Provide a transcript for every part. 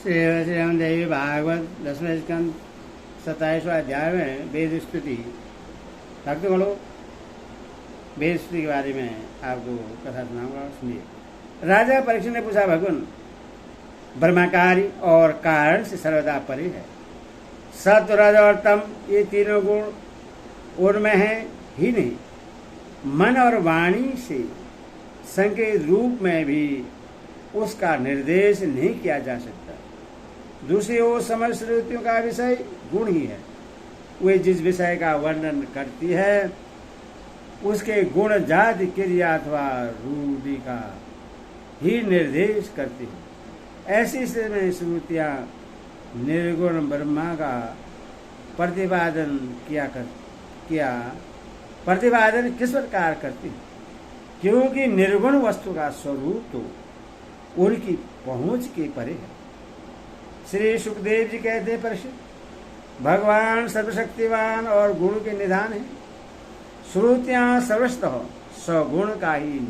श्रीमद देवी भागवत 10वें स्कंद 27वां अध्याय में वेद स्तुति। भक्तगणों, वेद स्तुति के बारे में आपको कथा सुनाऊंगा, सुनिए। राजा परीक्षित ने पूछा, भगवान ब्रह्मकारी और कारण से सर्वदा परे है। सत्व, रज और तम ये तीनों गुण उनमें है ही नहीं। मन और वाणी से संकेत रूप में भी उसका निर्देश नहीं किया जा सकता। दूसरी ओर समस्त श्रुतियों का विषय गुण ही है। वे जिस विषय का वर्णन करती है उसके गुण जाति क्रिया अथवा रूढ़ि का ही निर्देश करती है। ऐसी में श्रुतियां निर्गुण ब्रह्मा का प्रतिपादन प्रतिपादन किस प्रकार करती है? क्योंकि निर्गुण वस्तु का स्वरूप तो उनकी पहुंच के परे है। श्री सुखदेव जी कहते हैं, परीक्षित, भगवान सर्वशक्तिवान और गुण के निधान है। श्रुतियां सर्वतः स्वगुण का ही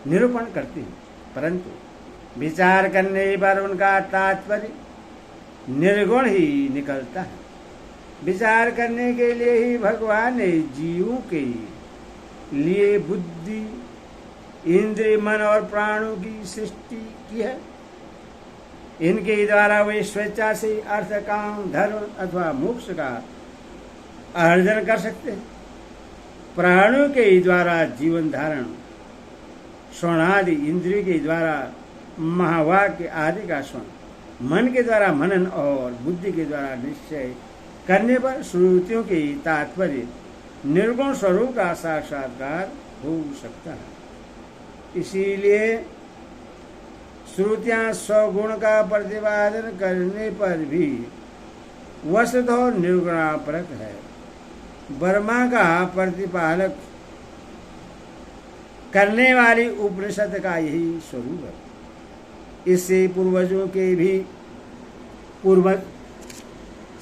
निरूपण करती हैं, परंतु विचार करने पर उनका तात्पर्य निर्गुण ही निकलता है। विचार करने के लिए ही भगवान ने जीवों के लिए बुद्धि, इंद्रिय, मन और प्राणों की सृष्टि की है। इनके द्वारा वे स्वेच्छा से अर्थ, काम, धर्म अथवा मोक्ष का अर्जन कर सकते हैं। प्राणों के द्वारा जीवन धारण, श्रवणादि, इंद्रियों के द्वारा महावाक्य आदि का श्रवण, मन के द्वारा मनन और बुद्धि के द्वारा निश्चय करने पर श्रुतियों के तात्पर्य निर्गुण स्वरूप का साक्षात्कार हो सकता है। इसीलिए श्रुतियां स्वगुण का प्रतिपादन करने पर भी वस्तुतः निर्गुणापरक है। ब्रह्मा का प्रतिपालक करने वाली उपनिषद का यही स्वरूप है। इससे पूर्वजों के भी पूर्वज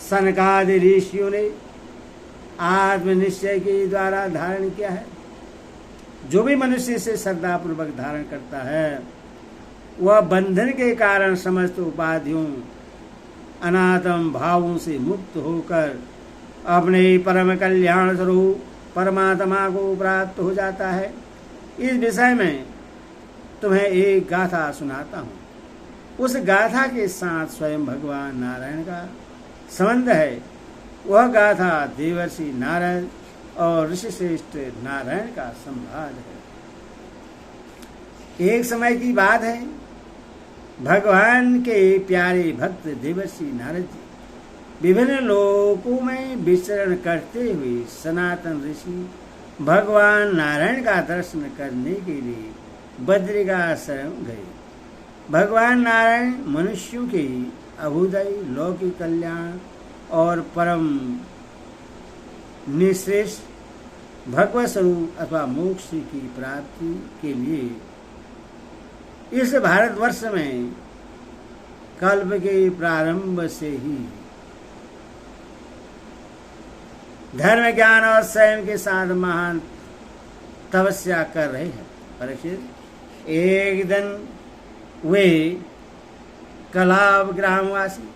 सनकादि ऋषियों ने आत्मनिश्चय के द्वारा धारण किया है। जो भी मनुष्य से श्रद्धापूर्वक धारण करता है वह बंधन के कारण समस्त उपाधियों, अनात्म भावों से मुक्त होकर अपने परम कल्याण स्वरूप परमात्मा को प्राप्त हो जाता है। इस विषय में तुम्हें एक गाथा सुनाता हूँ। उस गाथा के साथ स्वयं भगवान नारायण का संबंध है। वह गाथा देवर्षि नारायण और ऋषि श्रेष्ठ नारायण का संवाद है। एक समय की बात है, भगवान के प्यारे भक्त देवर्षि नारद जी विभिन्न लोकों में विचरण करते हुए सनातन ऋषि भगवान नारायण का दर्शन करने के लिए बद्रिकाश्रम गए। भगवान नारायण मनुष्यों के अभुदय, लौकिक कल्याण और परम निश्रेष्ठ भगवत स्वरूप अथवा मोक्ष की प्राप्ति के लिए इस भारतवर्ष में कल्प के प्रारंभ से ही धर्म, ज्ञान और संयम के साथ महान तपस्या कर रहे हैं। परीक्षित, एक दिन वे कलाब ग्रामवासी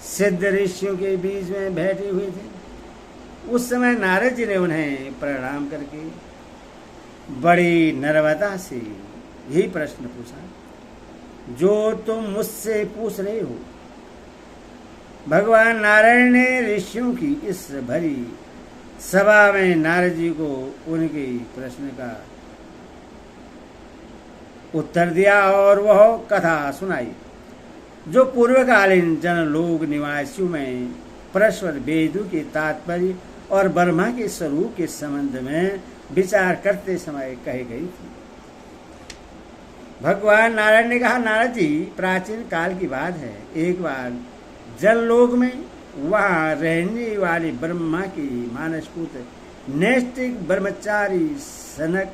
सिद्ध ऋषियों के बीच में बैठे हुए थे। उस समय नारद जी ने उन्हें प्रणाम करके बड़ी नम्रता से यही प्रश्न पूछा जो तुम मुझसे पूछ रहे हो। भगवान नारायण ने ऋषियों की इस भरी सभा में नारद जी को उनके प्रश्न का उत्तर दिया और वह कथा सुनाई जो पूर्वकालीन जनलोक निवासियों में परस्पर वेदों के तात्पर्य और ब्रह्मा के स्वरूप के संबंध में विचार करते समय कही गई थी। भगवान नारायण ने कहा, नारद जी, प्राचीन काल की बात है। एक बार जनलोक में वहाँ रहने वाले ब्रह्मा की मानसपुत्र नैष्ठिक ब्रह्मचारी सनक,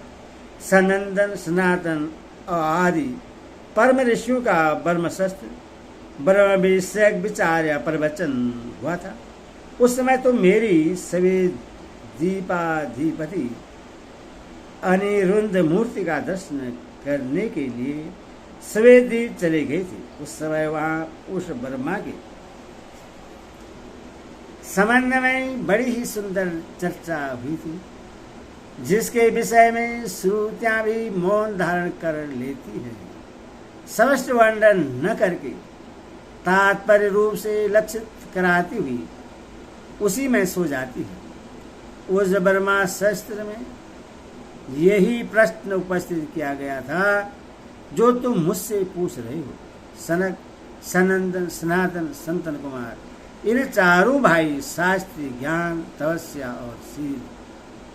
सनंदन, सनातन आदि परम ऋषियों का ब्रह्मशस्त्र ब्रह्म विषयक विचार या प्रवचन हुआ था। उस समय तो मेरी सभी दीपाधिपति अनिरुद्ध मूर्ति का दर्शन करने के लिए सवेद जी चले गए थे। उस समय वहां उस ब्रह्मा के संबंध में बड़ी ही सुंदर चर्चा हुई थी, जिसके विषय में श्रुतियां भी मौन धारण कर लेती हैं, समस्त वर्णन न करके तात्पर्य रूप से लक्षित कराती हुई उसी में सो जाती है। उस ब्रह्मा शास्त्र में यही प्रश्न उपस्थित किया गया था जो तुम मुझसे पूछ रहे हो। सनक, सनंदन, सनातन, संतन कुमार, इन चारों भाई शास्त्री, ज्ञान, तपस्या और शील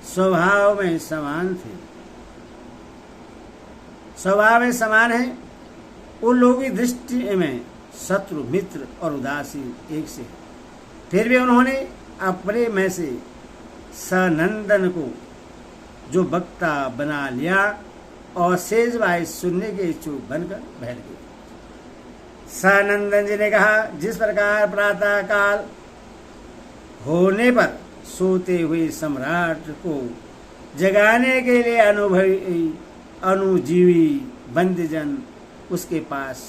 स्वभाव में समान थे, स्वभाव में समान है। उन लोगों की दृष्टि में शत्रु, मित्र और उदासी एक से, फिर भी उन्होंने अपने में से सनंदन को जो वक्ता बना लिया और शेष भाई सुनने के इच्छुक बनकर बैठ गए। सनंदन जी ने कहा, जिस प्रकार प्रातः काल होने पर सोते हुए सम्राट को जगाने के लिए अनुभवी अनुजीवी बंदीजन उसके पास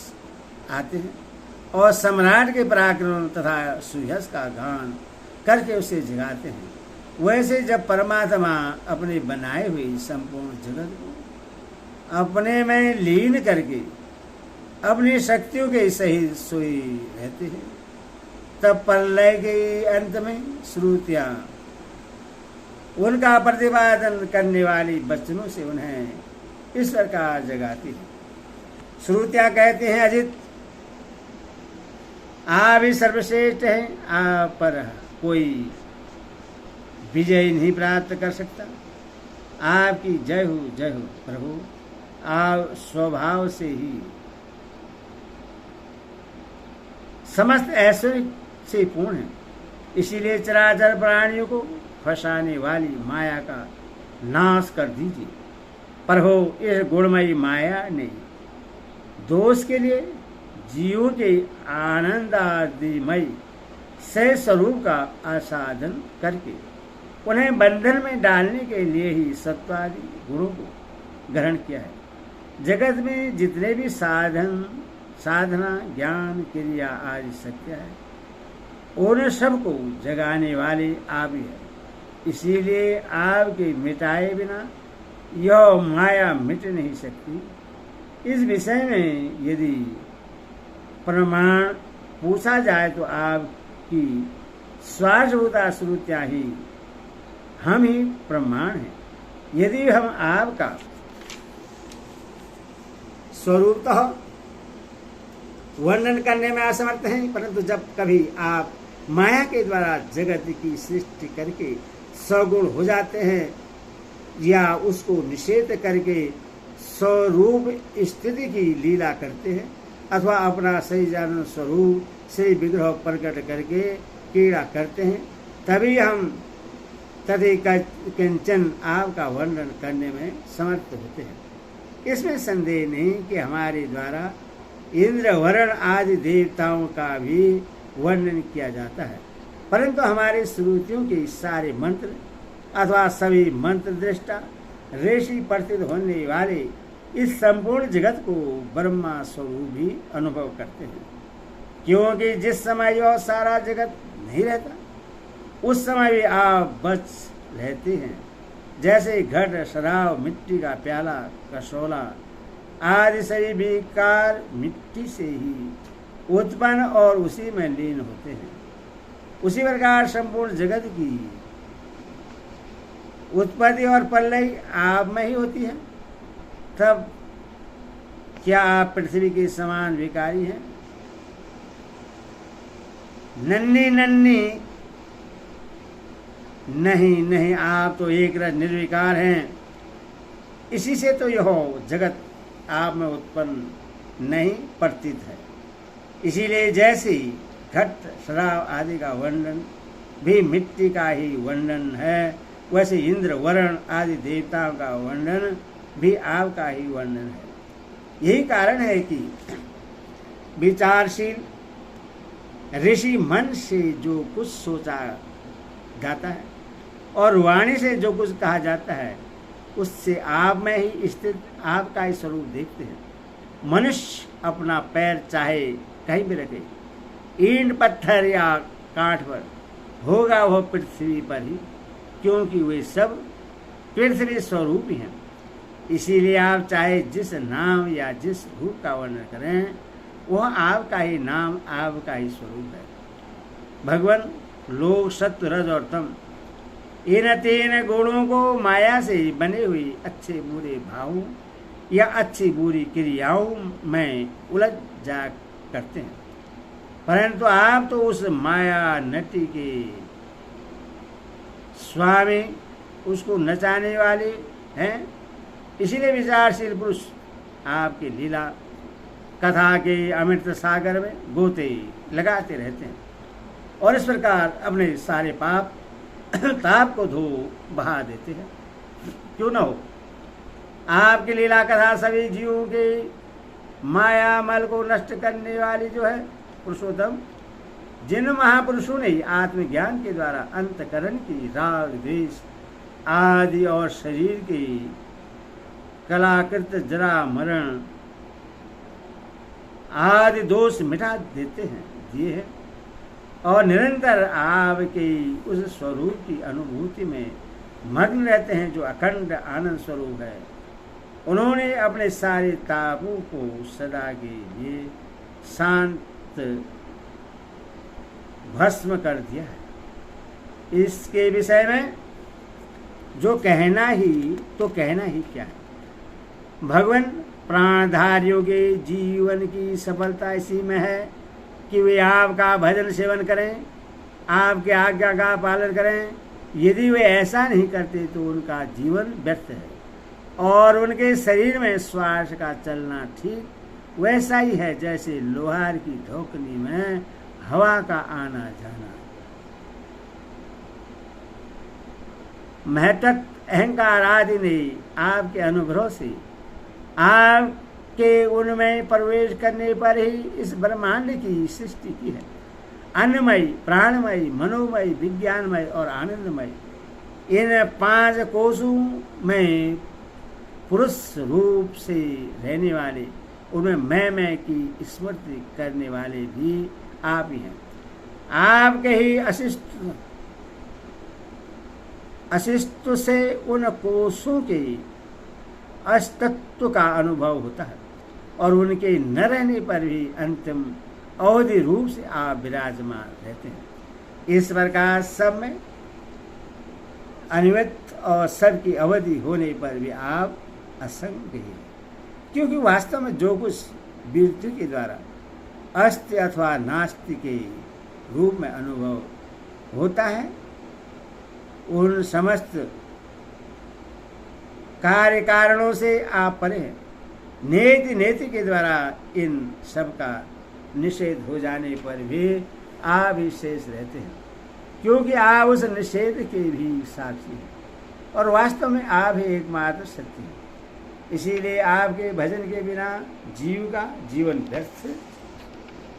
आते हैं और सम्राट के पराक्रम तथा सुयश का गान करके उसे जगाते हैं, वैसे जब परमात्मा अपने बनाए हुए संपूर्ण जगत को अपने में लीन करके अपनी शक्तियों के सहित सोए रहते हैं, तब प्रलय के अंत में श्रुतियां उनका प्रतिपादन करने वाली वचनों से उन्हें इस प्रकार जगाती है। श्रुतियां कहते हैं, अजित आप ही सर्वश्रेष्ठ हैं, आप पर कोई विजय नहीं प्राप्त कर सकता। आपकी जय हो प्रभु। आप स्वभाव से ही समस्त ऐश्वर्य से पूर्ण है, इसीलिए चराचर प्राणियों को फंसाने वाली माया का नाश कर दीजिए। प्रभु, इस गुणमयी माया ने दोष के लिए जीवों के आनंदादिमय से स्वरूप का आसाधन करके उन्हें बंधन में डालने के लिए ही सत्वादि गुणों को ग्रहण किया है। जगत में जितने भी साधना, ज्ञान, क्रिया आदि सत्य है, उन सबको जगाने वाले आप ही है। इसीलिए आपके मिटाए बिना यह माया मिट नहीं सकती। इस विषय में यदि प्रमाण पूछा जाए तो आपकी स्वार्भूता श्रुतियां ही हम ही प्रमाण हैं। यदि हम आपका स्वरूपतः वर्णन करने में असमर्थ हैं, परंतु जब कभी आप माया के द्वारा जगत की सृष्टि करके सगुण हो जाते हैं या उसको निषेध करके स्वरूप स्थिति की लीला करते हैं अथवा अपना सही जान स्वरूप से विग्रह प्रकट करके क्रीड़ा करते हैं, तभी हम तदि किंचन आपका वर्णन करने में समर्थ होते हैं। इसमें संदेह नहीं कि हमारे द्वारा इंद्र, वरुण आदि देवताओं का भी वर्णन किया जाता है, परंतु हमारे श्रुतियों के सारे मंत्र अथवा सभी मंत्र दृष्टा ऋषि प्रतीत होने वाले इस संपूर्ण जगत को ब्रह्मा स्वरूप ही अनुभव करते हैं, क्योंकि जिस समय यह सारा जगत नहीं रहता उस समय भी आप बच रहते हैं। जैसे घट, शराब, मिट्टी का प्याला, कसौला आदि सभी विकार मिट्टी से ही उत्पन्न और उसी में लीन होते हैं, उसी प्रकार संपूर्ण जगत की उत्पत्ति और प्रलय आप में ही होती है। तब क्या आप पृथ्वी के समान विकारी हैं? नन्ही नहीं, आप तो एक रस निर्विकार हैं। इसी से तो यह जगत आप में उत्पन्न नहीं प्रतीत है। इसीलिए जैसे घट, शराब आदि का वर्णन भी मिट्टी का ही वर्णन है, वैसे इंद्र, वरुण आदि देवताओं का वर्णन भी आपका ही वर्णन है। यही कारण है कि विचारशील ऋषि मन से जो कुछ सोचा जाता है और वाणी से जो कुछ कहा जाता है, उससे आप में ही स्थित आपका ही स्वरूप देखते हैं। मनुष्य अपना पैर चाहे कहीं भी रखे, ईंट पत्थर या काठ पर, होगा वह पृथ्वी पर ही, क्योंकि वे सब पृथ्वी स्वरूप ही हैं। इसीलिए आप चाहे जिस नाम या जिस रूप का वर्णन करें, वह आपका ही नाम, आपका ही स्वरूप है। भगवान लोग सत्व रज और तम इन तीन गुणों को माया से बने हुए अच्छे बुरे भावों या अच्छी बुरी क्रियाओं में उलझ जा करते हैं, परंतु आप तो उस माया नटी के स्वामी, उसको नचाने वाले हैं। इसीलिए विचारशील पुरुष आपकी लीला कथा के अमृत सागर में गोते लगाते रहते हैं और इस प्रकार अपने सारे पाप ताप को धो बहा देते हैं। क्यों न हो, आपकी लीला कथा सभी जीवों के माया मल को नष्ट करने वाली जो है पुरुषोत्तम, जिन महापुरुषों ने आत्मज्ञान के द्वारा अंतकरण की राग द्वेष आदि और शरीर की कलाकृत जरा मरण आदि दोष मिटा देते हैं, दिए हैं, और निरंतर आपके उस स्वरूप की अनुभूति में मग्न रहते हैं जो अखंड आनंद स्वरूप है। उन्होंने अपने सारे तापों को सदा के लिए शांत भस्म कर दिया है। इसके विषय में जो कहना ही क्या है। भगवान प्राणधारियों के जीवन की सफलता इसी में है कि वे आपका भजन सेवन करें, आपके आज्ञा का पालन करें। यदि वे ऐसा नहीं करते तो उनका जीवन व्यर्थ है और उनके शरीर में श्वास का चलना ठीक वैसा ही है जैसे लोहार की ढोकनी में हवा का आना जाना। महतक अहंकार आदि ने आपके अनुभव से आपके उनमें प्रवेश करने पर ही इस ब्रह्मांड की सृष्टि की है। अन्नमय, प्राणमय, मनोमय, विज्ञानमय और आनंदमय, इन 5 कोशों में पुरुष रूप से रहने वाले, उनमें मैं की स्मृति करने वाले भी आप ही हैं। आपके ही अस्तित्व से उन कोशों के अस्तित्व का अनुभव होता है और उनके न रहने पर भी अंतिम अवधि रूप से आप विराजमान रहते हैं। इस प्रकार सब में अनिमित्त और सबकी अवधि होने पर भी आप असंग ही, क्योंकि वास्तव में जो कुछ वृत्ति के द्वारा अस्ति अथवा नास्ति के रूप में अनुभव होता है, उन समस्त कार्य कारणों से आप परे हैं। नेति के द्वारा इन सब का निषेध हो जाने पर भी आप ही शेष रहते हैं, क्योंकि आप उस निषेध के भी साक्षी हैं और वास्तव में आप ही एकमात्र सत्य हैं। इसीलिए आपके भजन के बिना जीव का जीवन व्यर्थ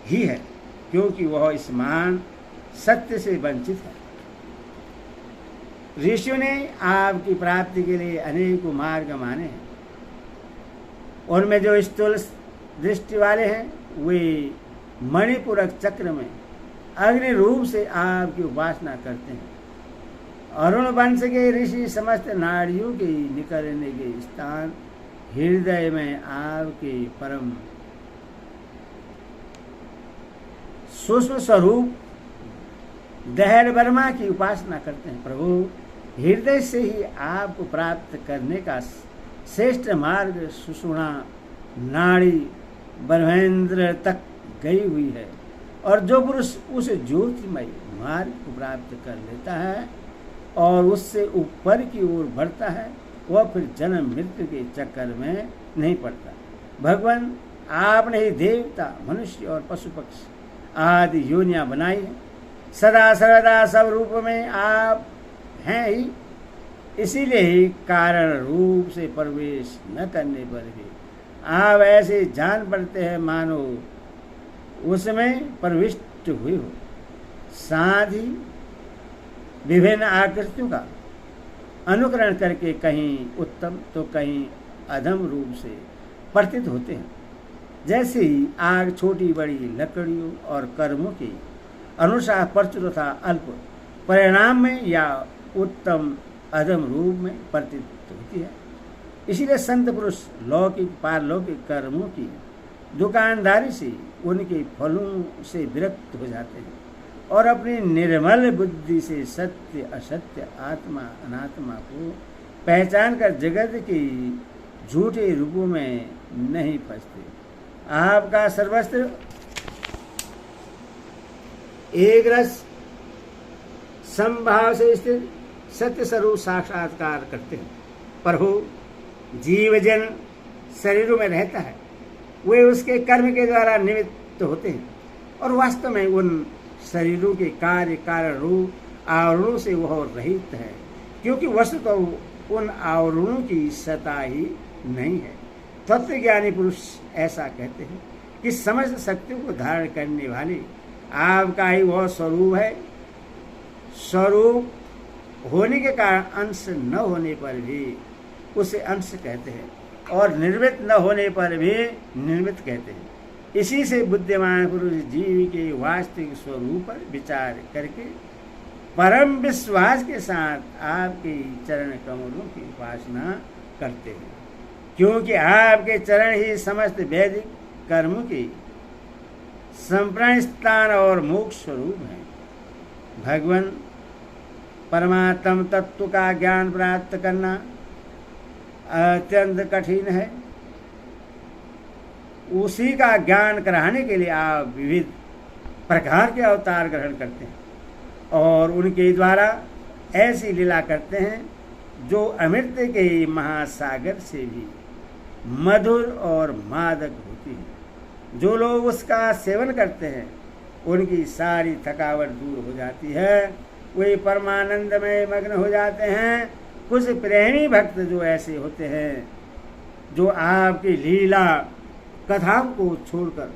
ही है, क्योंकि वह इस महान सत्य से वंचित है। ऋषियों ने आपकी प्राप्ति के लिए अनेकों मार्ग माने हैं। उनमें जो स्थूल दृष्टि वाले हैं वे मणिपूरक चक्र में अग्नि रूप से आपकी उपासना करते हैं। अरुण वंश के ऋषि समस्त नाड़ियों के निकलने के स्थान हृदय में आपके परम सूक्ष्म स्वरूप दहर वर्मा की उपासना करते हैं। प्रभु, हृदय से ही आपको प्राप्त करने का श्रेष्ठ मार्ग सुषुम्ना नाड़ी ब्रह्मेंद्र तक गई हुई है, और जो पुरुष उस ज्योतिमय मार्ग को प्राप्त कर लेता है और उससे ऊपर की ओर बढ़ता है, वह फिर जन्म मृत्यु के चक्कर में नहीं पड़ता। भगवान, आपने ही देवता, मनुष्य और पशु पक्षी आदि योनियां बनाई है। सदा सर्वदा सब रूप में आप हैं ही, इसीलिए ही कारण रूप से प्रवेश न करने पर भी आप ऐसे जान पड़ते हैं मानो उसमें प्रविष्ट हुए हो। साथ ही विभिन्न आकृतियों का अनुकरण करके कहीं उत्तम तो कहीं अधम रूप से प्रतीत होते हैं। जैसे ही आग छोटी बड़ी लकड़ियों और कर्मों के अनुसार प्रचुर तथा अल्प परिणाम में या उत्तम अधम रूप में प्रतीत होती है। इसीलिए संत पुरुष लौकिक पारलौकिक कर्मों की दुकानदारी से उनके फलों से विरक्त हो जाते हैं और अपनी निर्मल बुद्धि से सत्य असत्य आत्मा अनात्मा को पहचान कर जगत के झूठे रूपों में नहीं फंसते। आपका सर्वस्व एक रस संभाव से स्थित सत्य स्वरूप साक्षात्कार करते हैं। पर हो जीव जन शरीरों में रहता है, वे उसके कर्म के द्वारा निमित्त होते हैं और वास्तव में उन शरीरों के कार्य कारण रूप आवरणों से वह रहित है, क्योंकि वस्तु तो उन आवरणों की सत्ता ही नहीं है। तत्वज्ञानी पुरुष ऐसा कहते हैं कि समस्त शक्तियों को धारण करने वाले आपका ही वह स्वरूप है। स्वरूप होने के कारण अंश न होने पर भी उसे अंश कहते हैं और निर्मित न होने पर भी निर्मित कहते हैं। इसी से बुद्धिमान पुरुष जीव के वास्तविक स्वरूप पर विचार करके परम विश्वास के साथ आपके चरण कमलों की उपासना करते हैं, क्योंकि आपके चरण ही समस्त वैदिक कर्मों के संप्रण स्थान और मोक्ष स्वरूप है। भगवान परमात्म तत्व का ज्ञान प्राप्त करना अत्यंत कठिन है। उसी का ज्ञान कराने के लिए आप विविध प्रकार के अवतार ग्रहण करते हैं और उनके द्वारा ऐसी लीला करते हैं जो अमृत के महासागर से भी मधुर और मादक होती है। जो लोग उसका सेवन करते हैं उनकी सारी थकावट दूर हो जाती है, वे परमानंद में मग्न हो जाते हैं। कुछ प्रेमी भक्त जो ऐसे होते हैं जो आपकी लीला कथाओं को छोड़कर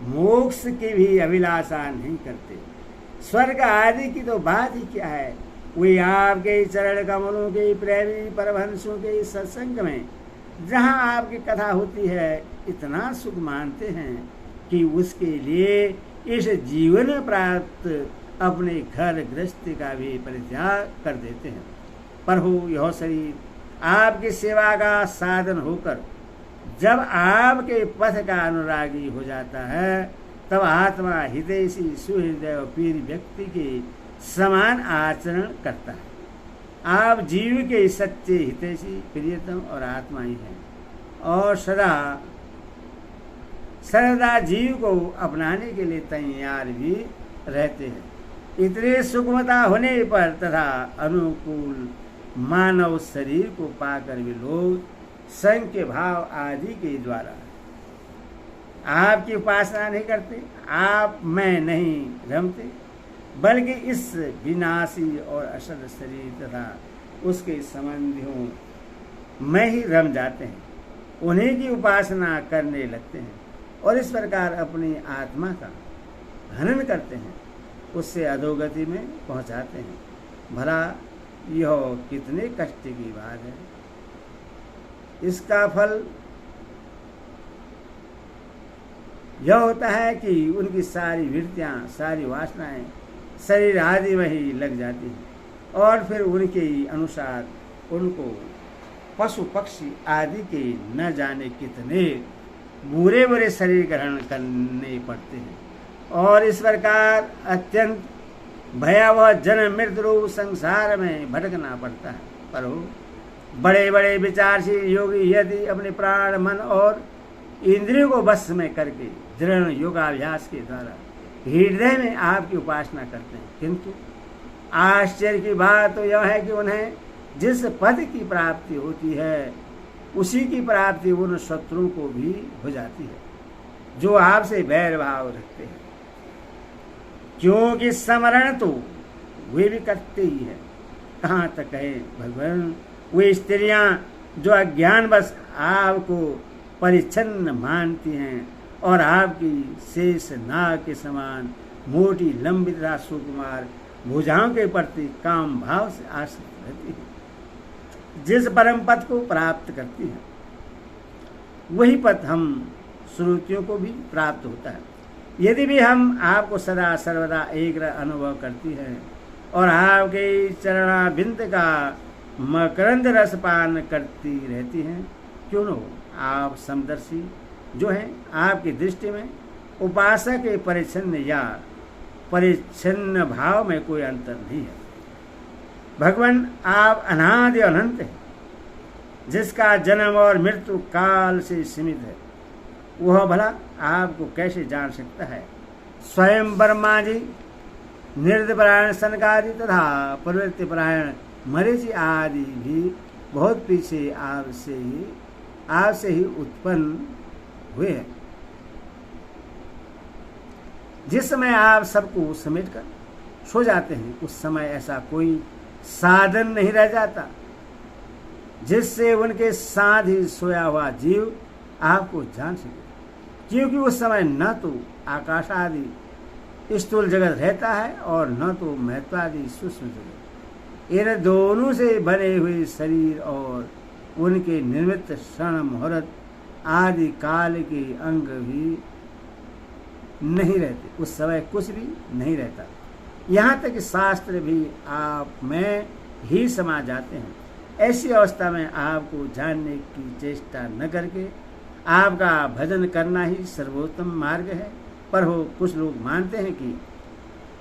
मोक्ष की भी अभिलाषा नहीं करते, स्वर्ग आदि की तो बात ही क्या है, वे आपके चरण कमलों के प्रेमी परमहंसों के सत्संग में जहाँ आपकी कथा होती है इतना सुख मानते हैं कि उसके लिए इस जीवन में प्राप्त अपने घर गृहस्थी का भी परित्याग कर देते हैं। पर हो यह शरीर आपकी सेवा का साधन होकर जब आपके पथ का अनुरागी हो जाता है, तब आत्मा हितैषी सुहृदय और पीर व्यक्ति के समान आचरण करता है। आप जीव के सच्चे हितैषी प्रियतम और आत्मा ही हैं और सर्वदा जीव को अपनाने के लिए तैयार भी रहते हैं। इतने सूक्ष्मता होने पर तथा अनुकूल मानव शरीर को पाकर भी लोग संख्य भाव आदि के द्वारा आपकी उपासना नहीं करते, आप में नहीं रमते, बल्कि इस विनाशी और असल शरीर तथा उसके संबंधियों में ही रम जाते हैं, उन्हीं की उपासना करने लगते हैं और इस प्रकार अपनी आत्मा का हनन करते हैं, उससे अधोगति में पहुंचाते हैं। भला यह कितने कष्ट की बात है। इसका फल यह होता है कि उनकी सारी वृत्तियां सारी वासनाएं शरीर आदि में ही लग जाती हैं और फिर उनके अनुसार उनको पशु पक्षी आदि के न जाने कितने बुरे बुरे शरीर ग्रहण करने पड़ते हैं और इस प्रकार अत्यंत भयावह जन्म मृत्यु रूप संसार में भटकना पड़ता है। पर हो बड़े बड़े विचारशील योगी यदि अपने प्राण मन और इंद्रियों को वश में करके दृढ़ योगाभ्यास के द्वारा हृदय में आपकी उपासना करते हैं, किंतु आश्चर्य की बात तो यह है कि उन्हें जिस पद की प्राप्ति होती है उसी की प्राप्ति उन शत्रुओं को भी हो जाती है जो आपसे बैर भाव रखते हैं, क्योंकि स्मरण तो वे भी करते ही है। कहाँ तक है भगवान, वे स्त्रियां जो अज्ञान बस आपको परिच्छन्न मानती हैं और आपकी शेष नाग के समान मोटी लंबी तथा सुकुमार भुजाओं के प्रति काम भाव से आश्रित रहती है, जिस परम पद को प्राप्त करती है वही पद हम श्रुतियों को भी प्राप्त होता है। यदि भी हम आपको सदा सर्वदा एक अनुभव करती हैं और आपके चरणाबिंद का मकरंद रसपान करती रहती हैं, क्यों न हो आप समदर्शी जो हैं, आपकी दृष्टि में उपासक के परिच्छन्न या परिच्छन्न भाव में कोई अंतर नहीं है। भगवान आप अनादि अनंत हैं, जिसका जन्म और मृत्यु काल से सीमित है, वह भला आपको कैसे जान सकता है। स्वयं ब्रह्मा जी निर्दपरायण सनकादि तथा प्रवृत्ति परायण मरीचि आदि भी बहुत पीछे आपसे ही उत्पन्न हुए हैं। जिस समय आप सबको समेटकर सो जाते हैं, उस समय ऐसा कोई साधन नहीं रह जाता जिससे उनके साथ ही सोया हुआ जीव आपको जान सके, क्योंकि उस समय न तो आकाश आदि स्थूल जगत रहता है और न तो महत्वादि सूक्ष्म जगत। इन दोनों से बने हुए शरीर और उनके निर्मित क्षण मुहूर्त आदि काल के अंग भी नहीं रहते। उस समय कुछ भी नहीं रहता, यहाँ तक कि शास्त्र भी आप में ही समा जाते हैं। ऐसी अवस्था में आपको जानने की चेष्टा न करके आपका भजन करना ही सर्वोत्तम मार्ग है। पर हो कुछ लोग मानते हैं कि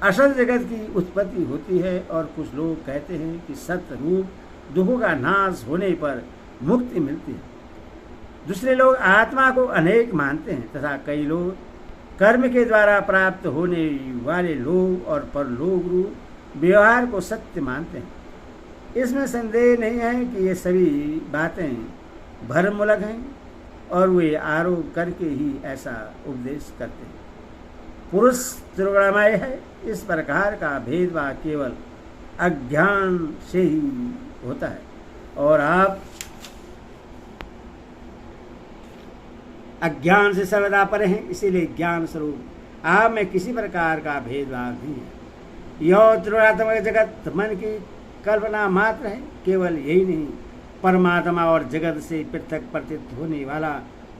असल जगत की उत्पत्ति होती है और कुछ लोग कहते हैं कि सत्य रूप दुखों का नाश होने पर मुक्ति मिलती है। दूसरे लोग आत्मा को अनेक मानते हैं तथा कई लोग कर्म के द्वारा प्राप्त होने वाले लोग और परलोक रूप व्यवहार को सत्य मानते हैं। इसमें संदेह नहीं है कि ये सभी बातें भ्रममूलक हैं और वे आरोप करके ही ऐसा उपदेश करते हैं। पुरुष त्रिगुणमय है, इस प्रकार का भेदभाव केवल अज्ञान से ही होता है और आप अज्ञान से सर्वदा परे हैं, इसीलिए ज्ञान स्वरूप आप में किसी प्रकार का भेदभाव नहीं है। यह त्रिगुणात्मक जगत मन की कल्पना मात्र है। केवल यही नहीं, परमात्मा और जगत से पृथक प्रतीत होने वाला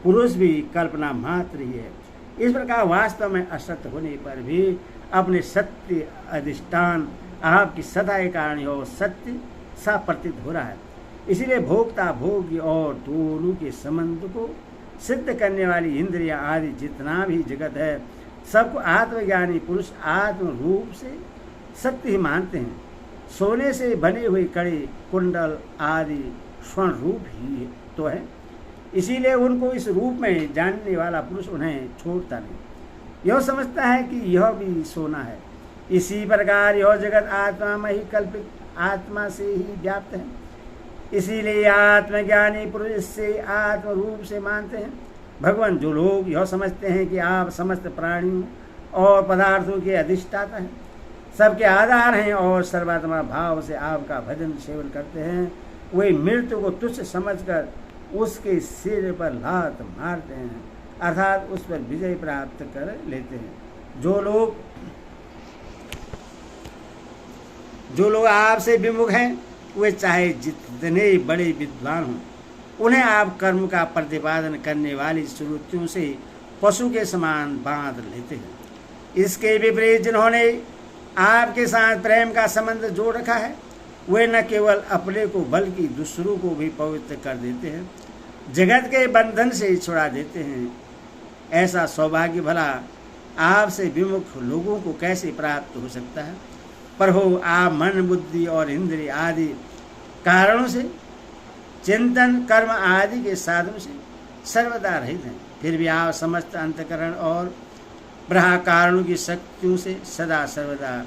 पुरुष भी कल्पना मात्र ही है। इस प्रकार वास्तव में असत्य होने पर भी अपने सत्य अधिष्ठान आपकी सदा के कारण यह सत्य सा प्रतीत हो रहा है। इसीलिए भोक्ता भोग्य और दोनों के संबंध को सिद्ध करने वाली इंद्रियां आदि जितना भी जगत है, सबको आत्मज्ञानी पुरुष आत्म रूप से सत्य ही मानते हैं। सोने से बने हुए कड़े कुंडल आदि स्वर्ण रूप ही तो है, इसीलिए उनको इस रूप में जानने वाला पुरुष उन्हें छोड़ता नहीं। यह समझता है कि यह भी सोना है। इसी प्रकार यह जगत आत्मा में ही कल्पित आत्मा से ही व्याप्त है। इसीलिए आत्मज्ञानी पुरुष से आत्म रूप से मानते हैं। भगवान, जो लोग यह समझते हैं कि आप समस्त प्राणियों और पदार्थों के अधिष्ठाता हैं, सबके आधार हैं और सर्वात्मा भाव से आपका भजन सेवन करते हैं, वे मृत्यु को तुच्छ समझकर उसके सिर पर लात मारते हैं, अर्थात उस पर विजय प्राप्त कर लेते हैं। जो लोग आपसे विमुख हैं, वे चाहे जितने बड़े विद्वान हों, उन्हें आप कर्म का प्रतिपादन करने वाली श्रुतियों से पशु के समान बांध लेते हैं। इसके विपरीत जिन्होंने आपके साथ प्रेम का संबंध जोड़ रखा है, वे न केवल अपने को बल्कि दूसरों को भी पवित्र कर देते हैं, जगत के बंधन से छुड़ा देते हैं। ऐसा सौभाग्य भला आपसे विमुख लोगों को कैसे प्राप्त हो सकता है। पर हो आप मन बुद्धि और इंद्रिय आदि कारणों से, चिंतन कर्म आदि के साधनों से सर्वदा रहित हैं, फिर भी आप समस्त अंतकरण और ब्रह्म कारणों की शक्तियों से सदा सर्वदा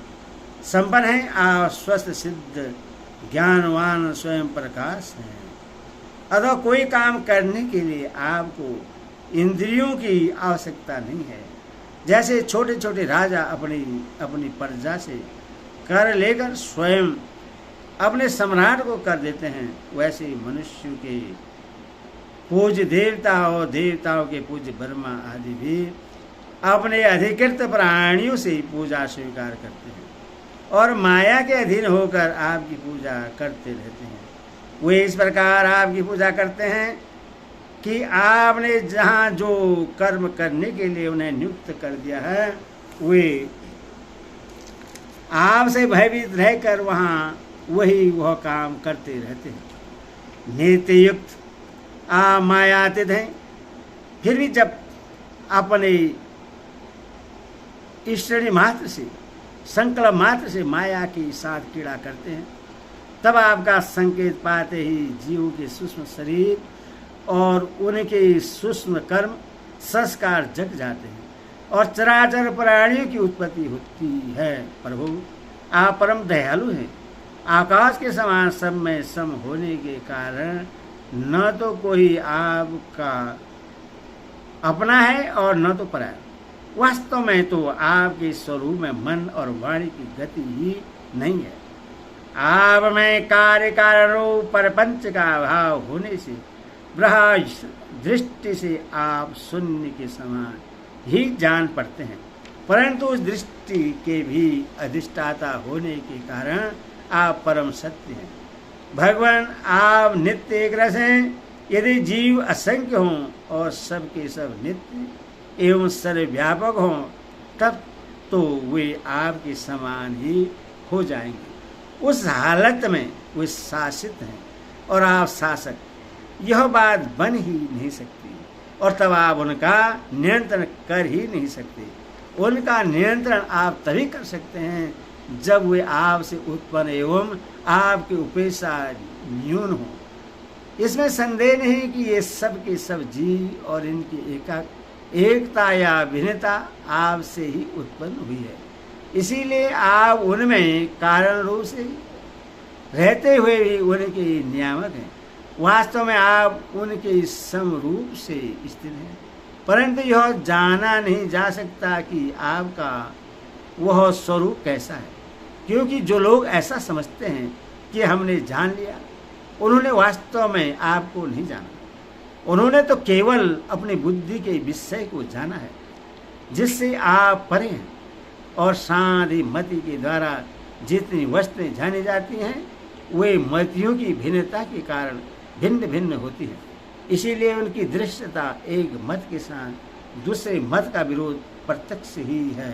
संपन्न हैं। आप स्वस्थ सिद्ध ज्ञानवान स्वयं प्रकाश हैं। अतः कोई काम करने के लिए आपको इंद्रियों की आवश्यकता नहीं है। जैसे छोटे छोटे राजा अपनी प्रजा से कर लेकर स्वयं अपने सम्राट को कर देते हैं, वैसे मनुष्य के पूज्य देवता और देवताओं के पूज्य ब्रह्मा आदि भी अपने अधिकृत प्राणियों से पूजा स्वीकार करते हैं और माया के अधीन होकर आपकी पूजा करते रहते हैं। वे इस प्रकार आपकी पूजा करते हैं कि आपने जहाँ जो कर्म करने के लिए उन्हें नियुक्त कर दिया है वे आपसे भयभीत रहकर वहाँ वह काम करते रहते हैं। नित्य युक्त मायातीत हैं, फिर भी जब अपने ईश्वरी मात्र से संकल्प मात्र से माया के साथ क्रीड़ा करते हैं, तब आपका संकेत पाते ही जीव के सूक्ष्म शरीर और उनके सूक्ष्म कर्म संस्कार जग जाते हैं और चराचर प्राणियों की उत्पत्ति होती है। प्रभु आप परम दयालु हैं। आकाश के समान सब में सम होने के कारण न तो कोई आपका अपना है और न तो पराया। वास्तव में तो आपके स्वरूप में मन और वाणी की गति ही नहीं है। आप में कार्य कारण रूप परपंच का अभाव होने से ब्रह्म दृष्टि से आप शून्य के समान ही जान पड़ते हैं, परंतु उस दृष्टि के भी अधिष्ठाता होने के कारण आप परम सत्य हैं। भगवान आप नित्य एक रस हैं। यदि जीव असंख्य हों और सबके सब नित्य एवं सर्वव्यापक हों, तब तो वे आपके समान ही हो जाएंगे। उस हालत में वे शासित हैं और आप शासक। यह बात बन ही नहीं सकती और तब आप उनका नियंत्रण कर ही नहीं सकते। उनका नियंत्रण आप तभी कर सकते हैं जब वे आपसे उत्पन्न एवं आपके उपेक्षा न्यून हो। इसमें संदेह नहीं कि ये सब के सब जीव और इनकी एकता या भिन्नता आपसे ही उत्पन्न हुई है। इसीलिए आप उनमें कारण रूप से रहते हुए भी उनके नियामक हैं। वास्तव में आप उनके समरूप से स्थित हैं, परंतु यह जाना नहीं जा सकता कि आपका वह स्वरूप कैसा है, क्योंकि जो लोग ऐसा समझते हैं कि हमने जान लिया, उन्होंने वास्तव में आपको नहीं जाना। उन्होंने तो केवल अपनी बुद्धि के विषय को जाना है जिससे आप परे हैं, और शांति मति के द्वारा जितनी वस्तुएं जानी जाती हैं वे मतियों की भिन्नता के कारण भिन्न भिन्न होती है। इसीलिए उनकी दृश्यता एक मत के साथ दूसरे मत का विरोध प्रत्यक्ष ही है।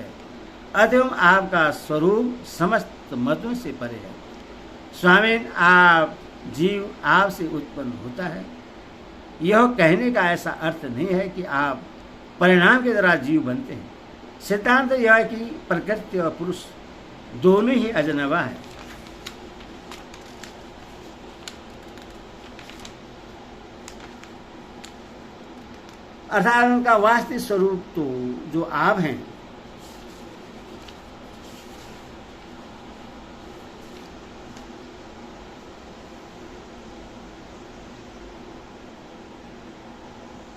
अतः आपका स्वरूप समस्त मतों से परे है। स्वामी, आप जीव आपसे उत्पन्न होता है, यह कहने का ऐसा अर्थ नहीं है कि आप परिणाम के द्वारा जीव बनते हैं। सिद्धांत यह है कि प्रकृति और पुरुष दोनों ही अजनबा है। अर्थात उनका वास्तविक स्वरूप तो जो आप हैं,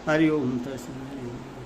हरि ओम तस्मै।